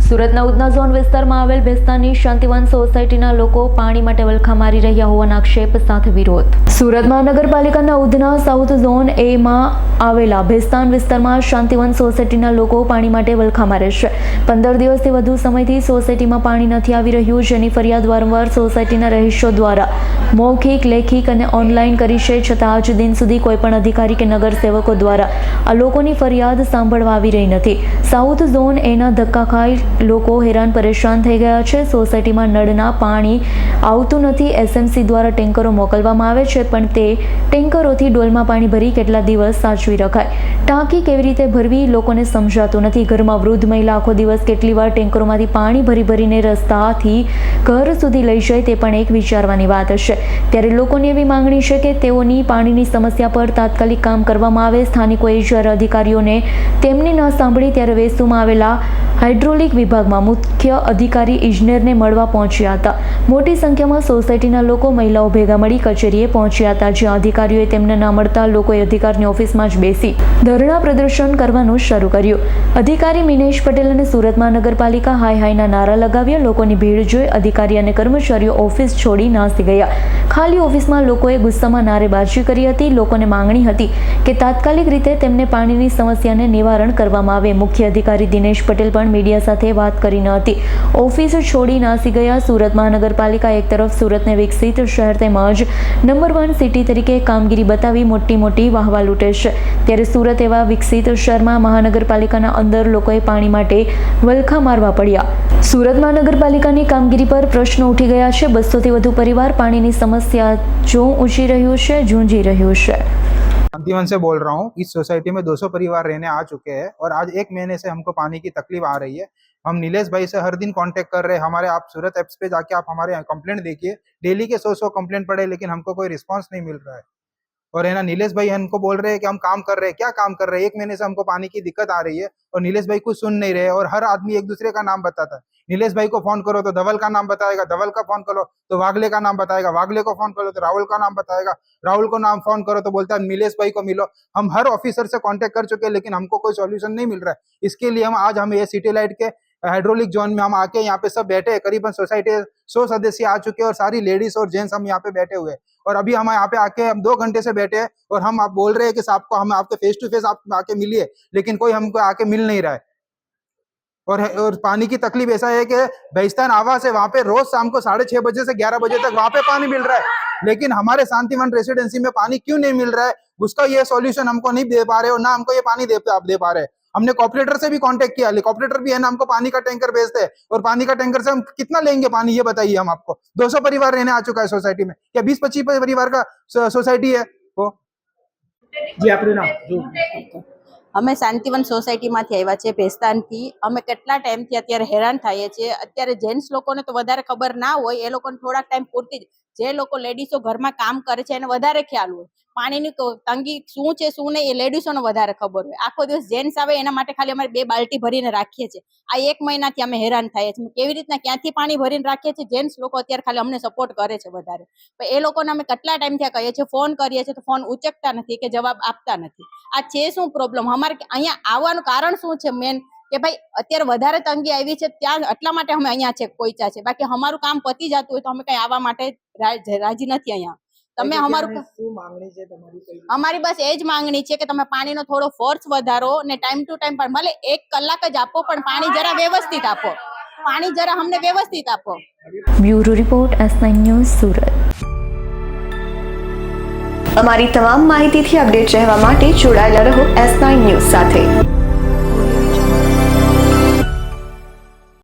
સુરતના ઉધના ઝોન વિસ્તારમાં આવેલ ભેસ્તાનની શાંતિવન સોસાયટીના લોકો પાણી માટે વલખા મારી રહ્યા હોવાના આક્ષેપ સાથે વિરોધ. સુરત મહાનગરપાલિકાના ઉધના સાઉથ ઝોન એ માં આવેલા ભેસ્તાન વિસ્તારમાં શાંતિવન સોસાયટીના લોકો પાણી માટે વલખા મારે છે. 15 દિવસથી વધુ સમયથી સોસાયટીમાં પાણી નથી આવી રહ્યું, જેની ફરિયાદ વારંવાર સોસાયટીના રહીશો દ્વારા મૌખિક, લેખિત અને ઓનલાઈન કરી છે, છતાં આજ દિન સુધી કોઈ પણ અધિકારી કે નગરસેવકો દ્વારા આ લોકોની ફરિયાદ સાંભળવા આવી રહી નથી. સાઉથ ઝોન એના ધક્કા ખાઈ લોકો હેરાન પરેશાન થઈ ગયા છે. સોસાયટીમાં નળના પાણી આવતું નથી. એસએમસી દ્વારા ટેન્કરો મોકલવામાં આવે છે, પણ તે ટેન્કરોથી ડોલમાં પાણી ભરી કેટલા દિવસ સાચવી રખાય. ટાંકી કેવી રીતે ભરવી લોકોને સમજાતું નથી. ઘરમાં વૃદ્ધ મહિલા આખો દિવસ કેટલી વાર ટેન્કરોમાંથી પાણી ભરી ભરીને રસ્તાથી ઘર સુધી લઈ જાય તે પણ એક વિચારવાની વાત છે. ત્યારે લોકોની એવી માંગણી છે કે તેઓની પાણીની સમસ્યા પર તાત્કાલિક કામ કરવામાં આવે. સ્થાનિકોએ જ્યારે અધિકારીઓને તેમની ન સાંભળી ત્યારે વેસુમાં આવેલા હાઇડ્રોલિક વિભાગમાં મુખ્ય અધિકારી ઇજનેરને મળવા પહોંચ્યા હતા. મોટી સંખ્યામાં સોસાયટીના લોકો, મહિલાઓ ભેગા મળી કચેરીએ પહોંચ્યા હતા, જ્યાં અધિકારીઓએ તેમને ન મળતા લોકોએ અધિકારીની ઓફિસમાં જ બેસી ધરણા પ્રદર્શન કરવાનું શરૂ કર્યું. અધિકારી મિનેશ પટેલ અને સુરત મહાનગરપાલિકા હાય હાયના નારા લગાવ્યા. લોકોની ભીડ જોઈ અધિકારી અને કર્મચારીઓ ઓફિસ છોડી નાસી ગયા. ખાલી ઓફિસમાં લોકોએ ગુસ્સામાં નારેબાજી કરી હતી. લોકોને માંગણી હતી કે તાત્કાલિક રીતે તેમને પાણીની સમસ્યાને નિવારણ કરવામાં આવે. મુખ્ય અધિકારી દિનેશ પટેલ પણ મીડિયા સાથે વાત કરી ન હતી. ઓફિસ છોડી નાસી ગયા. સુરત મહાનગરપાલિકા એક તરફ સુરતને વિકસિત શહેર તેમજ નંબર 1 સિટી તરીકે કામગીરી બતાવી મોટી વાહવા લૂંટે છે, ત્યારે સુરત એવા વિકસિત શહેરમાં મહાનગરપાલિકાના અંદર લોકોએ પાણી માટે વલખા મારવા પડ્યા. સુરત મહાનગરપાલિકાની કામગીરી પર પ્રશ્નો ઉઠી ગયા છે. 200 થી વધુ પરિવાર પાણીની સમસ્યા ઊંચી રહ્યું છે, જूझी રહ્યું છે. शांतिवन से बोल रहा हूँ. इस सोसाइटी में 200 परिवार रहने आ चुके हैं और आज 1 महीने से हमको पानी की तकलीफ आ रही है. हम नीलेश भाई से हर दिन कांटेक्ट कर रहे हैं. हमारे आप सूरत ऐप्स पे जाके आप हमारे कंप्लेंट देखिए. डेली के 100 कंप्लेंट पड़े, लेकिन हमको कोई रिस्पांस नहीं मिल रहा है. और है ना, नीलेश भाई हमको बोल रहे हैं कि हम काम कर रहे हैं. क्या काम कर रहे हैं? 1 महीने से हमको पानी की दिक्कत आ रही है और नीलेश भाई कुछ सुन नहीं रहे. और हर आदमी एक दूसरे का नाम बताता है. नीलेश भाई को फोन करो तो धवल का नाम बताएगा, धवल का फोन करो तो वागले का नाम बताएगा, वागले को फोन करो तो राहुल का नाम बताएगा, राहुल को नाम फोन करो तो बोलता है नीलेश भाई को मिलो. हम हर ऑफिसर से कांटेक्ट कर चुके हैं, लेकिन हमको कोई सॉल्यूशन नहीं मिल रहा है. इसके लिए हम ये सिटी लाइट के हाइड्रोलिक जोन में हम आके यहाँ पे सब बैठे हैं. करीबन सोसाइटी 100 सदस्य आ चुके हैं और सारी लेडीज और जेंट्स हम यहाँ पे बैठे हुए हैं. और अभी हम यहाँ पे आके हम 2 घंटे से बैठे हैं और हम आप बोल रहे हैं कि साहब को हम आपके फेस टू फेस आप आके मिलिए, लेकिन कोई हमको आके मिल नहीं रहा है. और पानी की तकलीफ ऐसा है कि भैस्तान आवास है, वहाँ पे रोज शाम को 6:30 बजे से 11 बजे तक वहाँ पे पानी मिल रहा है, लेकिन हमारे शांतिवन रेसिडेंसी में पानी क्यों नहीं मिल रहा है, उसका ये सॉल्यूशन हमको नहीं दे पा रहे और ना हमको ये पानी दे पा रहे हैं. हमने कॉर्पोरेटर से भी कांटेक्ट किया, कॉर्पोरेटर भी है ना हमको पानी का टैंकर भेजते हैं, और पानी का टैंकर से हम कितना लेंगे पानी, ये बताइए हम आपको. 200 परिवार रहने आ चुका है सोसाइटी में, क्या 20-25 परिवार का सोसाइटी है वो. जी आपનું નામ? અમે શાંતિવન સોસાયટીમાંથી આવ્યા છે, ભેસ્તાનથી. અમે કેટલા ટાઈમથી અત્યારે હેરાન થઈએ છીએ. અત્યારે જેન્ટ્સ લોકોને તો વધારે ખબર ના હોય, એ લોકોને થોડાક ટાઈમ પૂરતી જે લોકો લેડીઝો ઘરમાં કામ કરે છે એને વધારે ખ્યાલ હોય. પાણીની તંગી શું છે શું નહીં એ લેડીઝોને વધારે ખબર હોય. આખો દિવસ જેન્ટ્સ આવે એના માટે ખાલી અમારે 2 બાલ્ટી ભરીને રાખીએ છીએ. આ 1 મહિનાથી અમે હેરાન થઈએ છીએ. કેવી રીતના ક્યાંથી પાણી ભરીને રાખીએ છીએ. જેન્ટ્સ લોકો અત્યારે ખાલી અમને સપોર્ટ કરે છે વધારે, પણ એ લોકોને અમે કેટલા ટાઈમથી કહીએ છીએ, ફોન કરીએ છીએ તો ફોન ઉચકતા નથી કે જવાબ આપતા નથી. આ છે શું પ્રોબ્લેમ? અમારે અહીંયા આવવાનું કારણ શું છે મેન કે ભાઈ અત્યારે વધારે તંગી આવી છે, ત્યાં એટલા માટે અમે અહીંયા છે પહોંચ્યા છે. બાકી અમારું કામ પતી જતું હોય તો અમે કઈ આવવા માટે રાજી નથી. અહીંયા તમે અમારું શું માંગણી છે તમારી? અમારી બસ એ જ માંગણી છે કે તમે પાણીનો થોડો ફોર્સ વધારો ને ટાઈમ ટુ ટાઈમ પણ ભલે 1 કલાક જ આપો, પણ પાણી જરા વ્યવસ્થિત આપો. પાણી જરા અમને વ્યવસ્થિત આપો. Bureau report S9 news Surat. અમારી તમામ માહિતીથી અપડેટ રહેવા માટે જોડાયેલા રહો S9 ન્યૂઝ સાથે.